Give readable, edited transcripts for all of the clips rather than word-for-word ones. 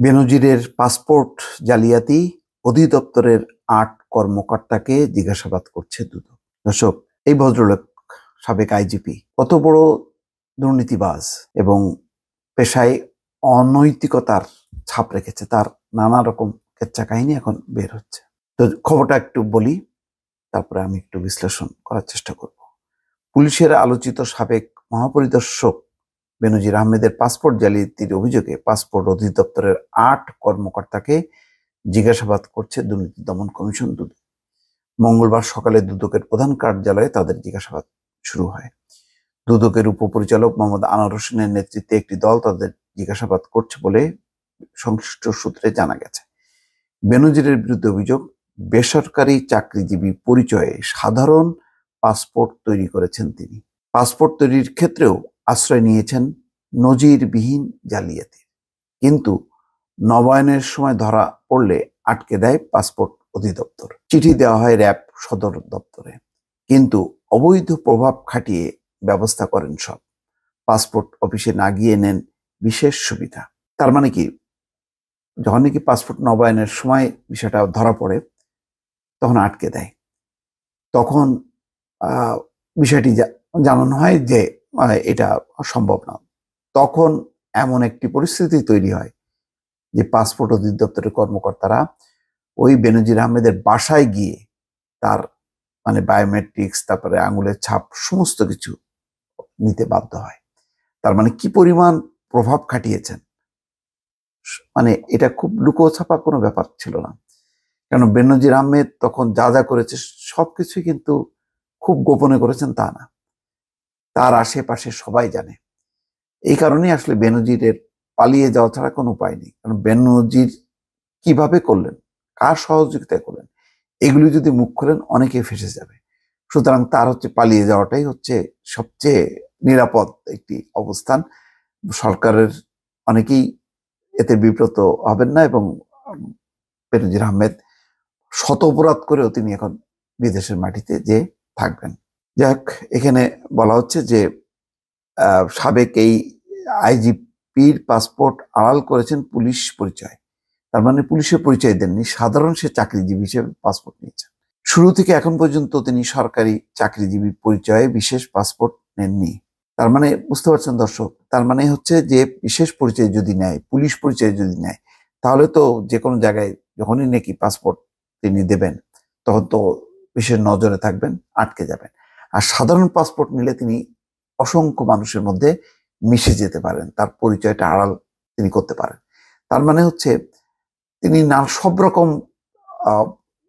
বেনজিরের passport জালিয়াতি, অধিদপ্তরের ৮ কর্মকর্তাকে জিজ্ঞাসাবাদ করছে দুদক। দর্শক, এই ভদ্রলোক সাবেক আইজিপি, কত বড় দুর্নীতিবাজ এবং পেশায় অনৈতিকতার ছাপ রেখেছে, তার নানা রকম কেচ্চা কাহিনী এখন বের হচ্ছে। তো খবরটা একটু বলি, তারপরে আমি একটু বিশ্লেষণ করার চেষ্টা করব। পুলিশের আলোচিত সাবেক মহাপরিদর্শক বেনজির আহমেদের পাসপোর্ট জালিয়াতির অভিযোগে পাসপোর্ট অধিদপ্তরের ৮ কর্মকর্তাকে জিজ্ঞাসাবাদ করছে দুর্নীতি দমন কমিশন দুদক। মঙ্গলবার সকালে দুদকের প্রধান কার্যালয়ে তাদের জিজ্ঞাসাবাদ শুরু হয়। দুদকের উপপরিচালক মোহাম্মদ আনোয়ার হোসেনের নেতৃত্বে একটি দল তাদের জিজ্ঞাসাবাদ করছে বলে সংশ্লিষ্ট সূত্রে জানা গেছে। বেনজিরের বিরুদ্ধে অভিযোগ, বেসরকারি চাকরিজীবী পরিচয়ে সাধারণ পাসপোর্ট তৈরি করেছেন তিনি। পাসপোর্ট তৈরির ক্ষেত্রেও আশ্রয় নিয়েছেন নজিরবিহীন জালিয়াতি, কিন্তু নবায়নের সময় ধরা পড়লে আটকে দেয় পাসপোর্ট অধিদপ্তর। চিঠি দেওয়া হয় র্যাব সদর দপ্তরে, কিন্তু অবৈধ প্রভাব খাটিয়ে ব্যবস্থা করেন সব। পাসপোর্ট অফিসে না গিয়ে নেন বিশেষ সুবিধা। তার মানে কি, যখন নাকি পাসপোর্ট নবায়নের সময় বিষয়টা ধরা পড়ে তখন আটকে দেয়। তখন বিষয়টি জানানো হয় যে এটা সম্ভব না। তখন এমন একটি পরিস্থিতি তৈরি হয় যে পাসপোর্ট অধিদপ্তরের কর্মকর্তারা ওই বেনজির আহমেদের বাসায় গিয়ে তার বায়োমেট্রিক্স, তারপরে আঙুলের ছাপ, সমস্ত কিছু নিতে বাধ্য হয়। তার মানে কি পরিমাণ প্রভাব খাটিয়েছেন, এটা খুব লুকোছাপা কোনো ব্যাপার ছিল না। কারণ বেনজির আহমেদ তখন যা যা করেছে সবকিছুই কিন্তু খুব গোপনে করেছেন তা না, তার আশেপাশে সবাই জানে। এই কারণেই আসলে বেনজিরের পালিয়ে যাওয়া ছাড়া কোনো উপায় নেই। কারণ বেনজির কিভাবে করলেন, কার সহযোগিতায় করলেন, এগুলি যদি মুখ খোলেন অনেকে ফেসে যাবে। সুতরাং তার পালিয়ে যাওয়াটাই সবচেয়ে নিরাপদ একটি অবস্থান। সরকারের অনেকেই এতে বিব্রত হবেন না এবং বেনজির আহমেদ শত অপরাধ করেও তিনি এখন বিদেশের মাটিতে যে থাকবেন। যাক, এখানে বলা হচ্ছে যে সাবেক এই আইজিপির পাসপোর্ট আড়াল করেছেন পুলিশ পরিচয়। তার মানে পুলিশের পরিচয় দেননি, সাধারণ সে চাকরিজীবী হিসেবে পাসপোর্ট নিয়েছেন। শুরু থেকে এখন পর্যন্ত তিনি সরকারি চাকরিজীবী পরিচয়ে বিশেষ পাসপোর্ট নেননি। তার মানে বুঝতে পারছেন দর্শক, তার মানে হচ্ছে যে বিশেষ পরিচয় যদি নেয়, পুলিশ পরিচয় যদি নেয়, তাহলে তো যে কোনো জায়গায় যখনই নাকি পাসপোর্ট তিনি দেবেন তখন তো বিশেষ নজরে থাকবেন, আটকে যাবেন। আর সাধারণ পাসপোর্ট নিলে তিনি অসংখ্য মানুষের মধ্যে মিশে যেতে পারেন, তার পরিচয়টা আড়াল তিনি করতে পারেন। তার মানে হচ্ছে তিনি সব রকম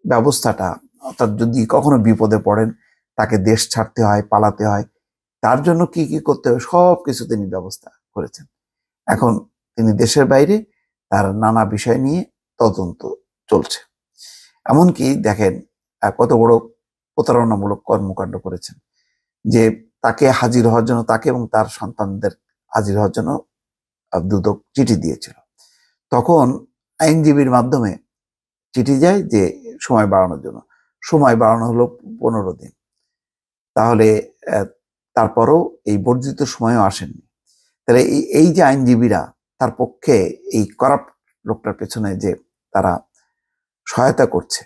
ব্যবস্থাটা, অর্থাৎ যদি কখনো বিপদে পড়েন, তাকে দেশ ছাড়তে হয়, পালাতে হয়, তার জন্য কি কি করতে হবে সব কিছু তিনি ব্যবস্থা করেছেন। এখন তিনি দেশের বাইরে, তার নানা বিষয় নিয়ে তদন্ত চলছে। এমনকি দেখেন কত বড় প্রতারণামূলক কর্মকাণ্ড করেছেন, যে তাকে হাজির হওয়ার জন্য, তাকে এবং তার সন্তানদের হাজির হওয়ার জন্য দুদক চিঠি দিয়েছিল। তখন আইনজীবীর মাধ্যমে চিঠি যায় যে সময় বাড়ানোর জন্য। সময় বাড়ানো হলো 15 দিন। তাহলে তারপরও এই বর্ধিত সময়ও আসেননি। তাহলে এই যে আইনজীবীরা তার পক্ষে এই করাপ্ট লোকটার পেছনে যে তারা সহায়তা করছে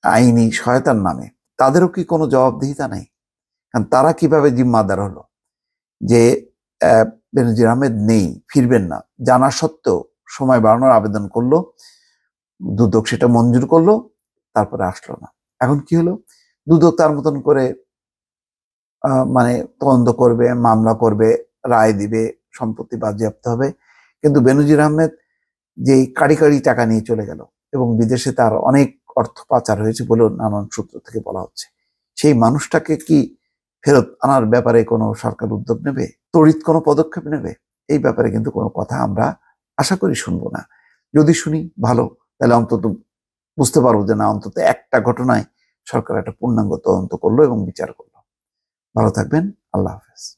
আইনি সহায়তার নামে, তাদেরও কি কোনো জবাবদিহিতা নেই? কারণ তারা কিভাবে জিম্মাদার হলো যে বেনজির আহমেদ নেই, ফিরবেন না, জানা সত্ত্বেও সময় বাড়ানোর আবেদন করলো, দুদক সেটা মঞ্জুর করলো, তারপরে আসলো না। এখন কি হলো? দুদক তার মতন করে তদন্ত করবে, মামলা করবে, রায় দিবে, সম্পত্তি বাজেয়াপ্ত হবে। কিন্তু বেনজির আহমেদ যেই কাড়ি কাড়ি টাকা নিয়ে চলে গেল এবং বিদেশে তার অনেক অর্থ পাচার হয়েছে বলেও নানান সূত্র থেকে বলা হচ্ছে, সেই মানুষটাকে কি ফেরত আনার ব্যাপারে কোনো সরকার উদ্যোগ নেবে, তড়িৎ কোনো পদক্ষেপ নেবে? এই ব্যাপারে কিন্তু কোনো কথা আমরা আশা করি শুনবো না। যদি শুনি ভালো, তাহলে অন্তত বুঝতে পারবো যে না, অন্তত একটা ঘটনায় সরকার একটা পূর্ণাঙ্গ তদন্ত করলো এবং বিচার করলো। ভালো থাকবেন। আল্লাহ হাফেজ।